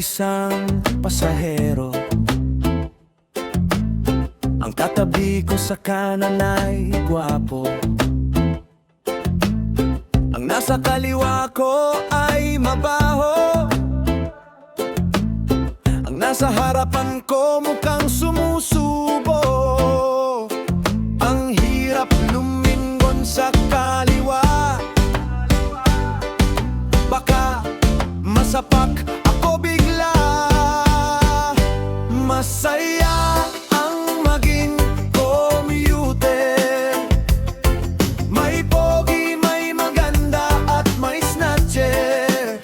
isang pasahero. Ang katabi ko sa kanan ay gwapo. Ang nasa kaliwa ko ay mabaho. Ang nasa harapan ko mukhang sumusubo. Ang hirap lumingon sa kaliwa. Baka masapak ako bigla. Masaya ang maging commuter. May pogi, may maganda at may snatcher.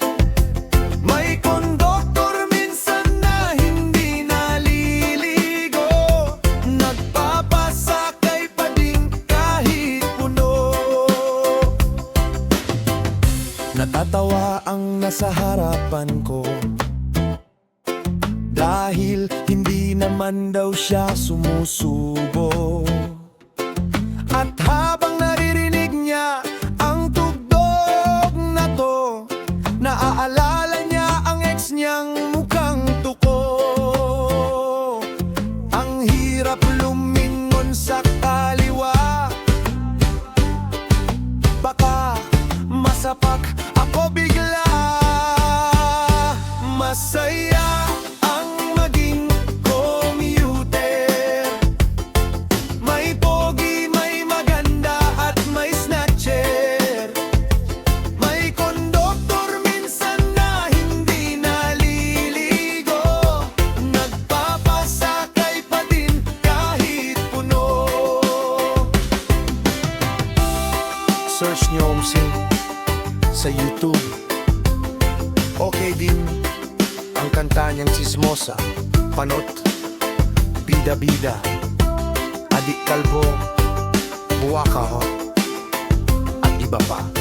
May konduktor minsan na hindi naliligo. Nagpapasakay pa din kahit puno. Natatawa ang nasa harapan ko dahil hindi naman daw siya sumusubo. At habang naririnig niya ang tugtog na to, naaalala niya ang ex niyang mukhang tuko. Ang hirap lumingon sa kaliwa. Baka masapak ako bigla. Masaya ang maging commuter. May pogi, may maganda at may snatcher. May konduktor minsan na hindi naliligo. Nagpapasakay pa din kahit puno. Search nyo sa YouTube. Okay din ang kanta niyang Chismosa, Panot, Bida-Bida, Adik Kalbo, Buwaka Ho, at iba pa.